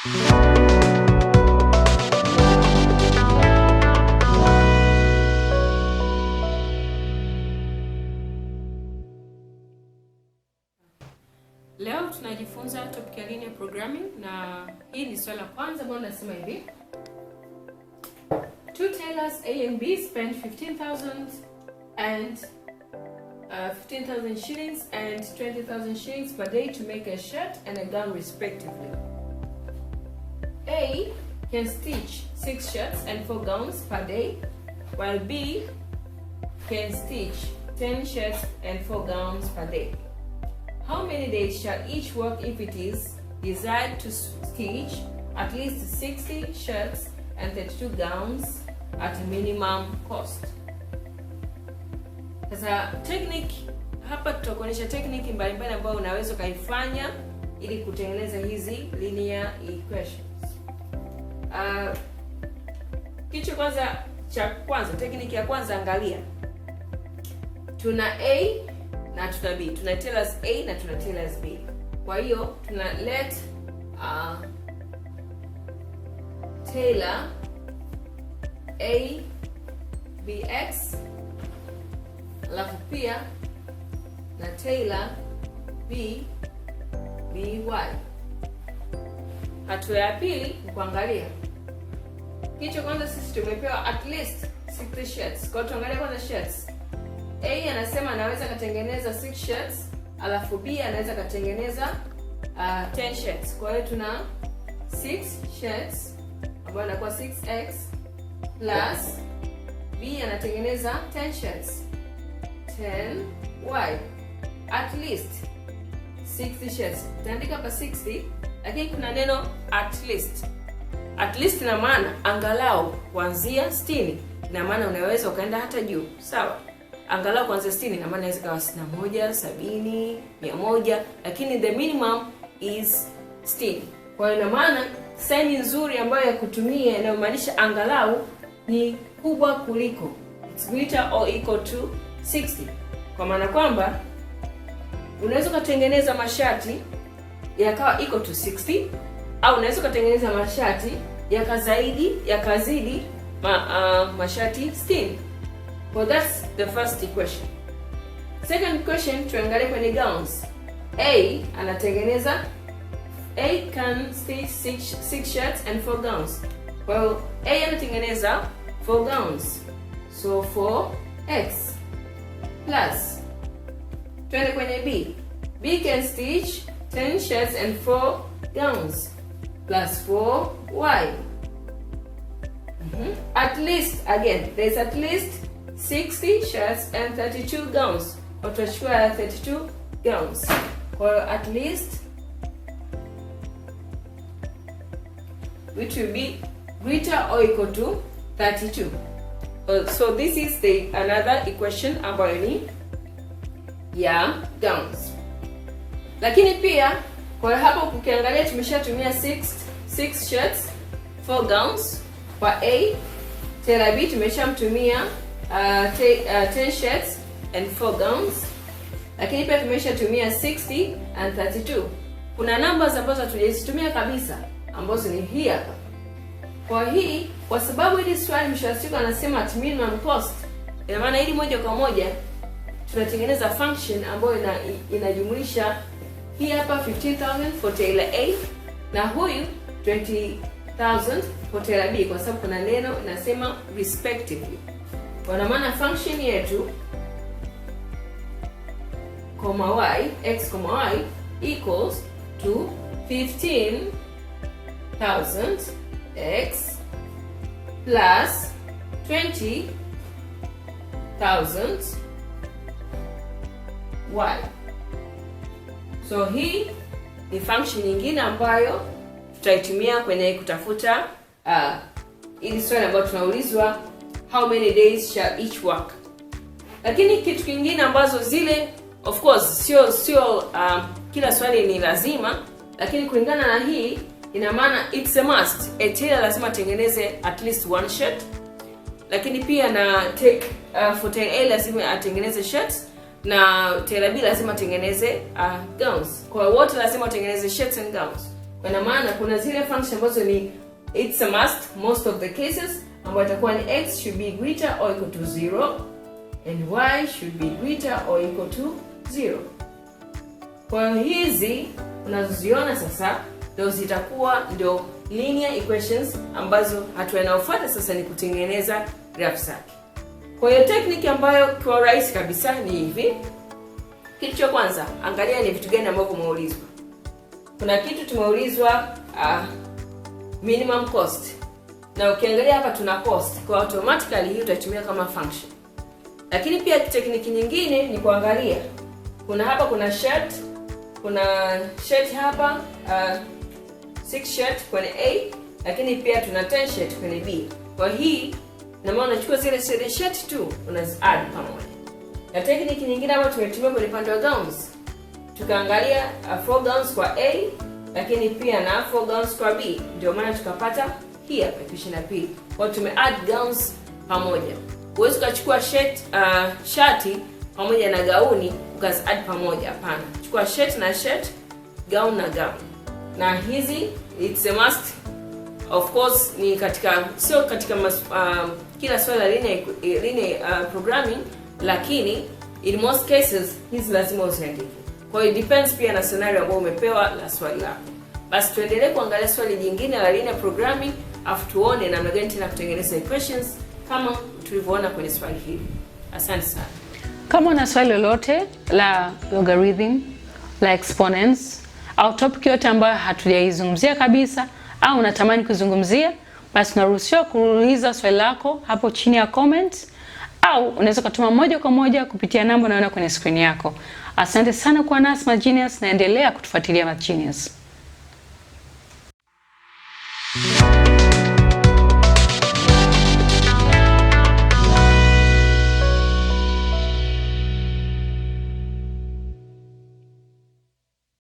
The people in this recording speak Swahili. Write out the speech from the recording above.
Leo tunajifunza topic ya linear programming, na hii ni swali la kwanza ambalo nasema hivi: Two tailors A and B spent 15,000 shillings and 20,000 shillings per day to make a shirt and a gown respectively. A can stitch 6 shirts and 4 gowns per day, while B can stitch 10 shirts and 4 gowns per day. How many days shall each work if it is desired to stitch at least 60 shirts and 32 gowns at a minimum cost? Sasa technique hapa tutakuonyesha technique mbalimbali ambayo unaweza kaifanya ili kutengeneza hizi linear equations. Kitu kwanza technique ya kwanza, angalia. Tuna A na tuna B. Tuna tailors A na tuna tailors B. Kwa hiyo tuna let tailor A BX, alafu pia na tailor B BY. Hatua ya pili ni kuangalia. Kicho kwanza sisi tumepewa at least 60 shirts. Kwa hiyo tuangalie kwanza shirts. A anasema anaweza katengeneza 6 shirts, alafu B anaweza katengeneza 10 shirts. Kwa hiyo tuna 6 shirts ambayo inakuwa 6x plus B anatengeneza 10 shirts 10y, at least 60 shirts. Tutaandika hapa 60, lakini kuna neno at least. At least ina maana angalau kuanzia 60. Ina maana unaweza ukaenda hata juu, sawa? Angalau kuanzia 60 ina maana inaweza kuwa 61, 70, 100, lakini the minimum is 60. Kwa hiyo ina maana saini nzuri ambayo ya kutumia inayomaanisha angalau ni kubwa kuliko, it's greater or equal to 60. Kwa maana kwamba unaweza kutengeneza mashati yakawa equal to 60, au unaweza kutengeneza mashati yakazidi mashati 60. Well, that's the first equation. Second equation, tuangalie kwenye gowns. A can stitch 6 shirts and 4 gowns. Well, A anatengeneza 4 gowns, so 4x plus, twende kwenye B. B can stitch 10 shirts and 4 gowns plus 4y. At least, again, there's at least 60 shirts and 32 gowns. Or tutachukua 32 gowns. Or at least, which will be greater or equal to 32. So this is another equation ambayo ni ya gowns. Lakini pia kwa hapo ukiangalia tumeshatumia 6 shirts, 4 gowns kwa A. Tailor B tumeshamtumia 10 shirts and 4 gowns, lakini pia tumeshatumia 60 and 32. Kuna numbers ambazo hatujazitumia kabisa ambazo ni hii hapa. Kwa sababu hili swali mshawasiku anasema at minimum cost, ina maana hili moja kwa moja tunatengeneza function ambayo inajumlisha hii hapa 15,000 for tailor A na huyu 20,000 for tailor B, kwa sababu kuna neno inasema respectively. Kwa maana function yetu x, y equals to 15,000 x plus 20,000 y. So hii ni function nyingine ambayo tutaitumia kwenye kutafuta ili swali ambalo tunaulizwa how many days shall each work. Lakini kitu kingine ambazo zile, of course sio kila swali ni lazima, lakini kulingana na hii ina maana it's a must. A tailor lazima atengeneze at least 1 shirt, lakini pia na for tailor A lazima atengeneze shirts na tailor B lazima atengeneze gowns. Kwa wote lazima atengeneze shirts and gowns. Kwa maana kuna zile function ambazo ni it's a must most of the cases, ambayo itakuwa ni x should be greater or equal to 0 and y should be greater or equal to 0. Kwa hizi unazoziona sasa ndio zitakuwa ndio linear equations ambazo hatua inayofuata sasa ni kutengeneza graph zake. Kwa hiyo technique ambayo kwa rahisi kabisa ni hivi. Kitu cha kwanza, angalia ni vitu gani ambavyo umeulizwa. Kuna kitu tumeulizwa minimum cost. Na ukiangalia hapa tuna cost. Kwa automatically hii utatumia kama function. Lakini pia technique nyingine ni kuangalia. Kuna shirt, kuna shirt hapa 6 shirt kwenye A, lakini pia tuna 10 shirt kwenye B. Kwa hii na maana unachukua zile shirt tu unazi-add pamoja. Na technique nyingine ambayo tumetumia kwenye upande wa gowns, tukaangalia 4 gowns kwa A, lakini pia na 4 gowns kwa B. Ndio maana tukapata hii hapa equation ya pili. Kwa tume-add gowns pamoja. Huwezi ukachukua shati pamoja na gauni ukazi-add pamoja, hapana. Chukua shirt na shirt, gown na gown. Na hizi it's a must. Of course ni sio katika kila swali la linear programming, lakini in most cases hizi lazima uziandike. Kwa hiyo depends pia na scenario ambayo umepewa la swali lako. Basi tuendelee kuangalia swali jingine la linear programming, afu tuone namna gani tena kutengeneza equations kama tulivyoona kwenye swali hili. Asante sana. Kama una swali lolote la logarithm, la exponents au topic yote ambayo hatujaizungumzia kabisa au unatamani kuzungumzia, basi unaruhusiwa kuuliza swali lako hapo chini ya comment, au unaweza kutuma moja kwa moja kupitia namba unayoona kwenye screen yako. Asante sana kwa nasi MathGenius, na endelea kutufuatilia MathGenius.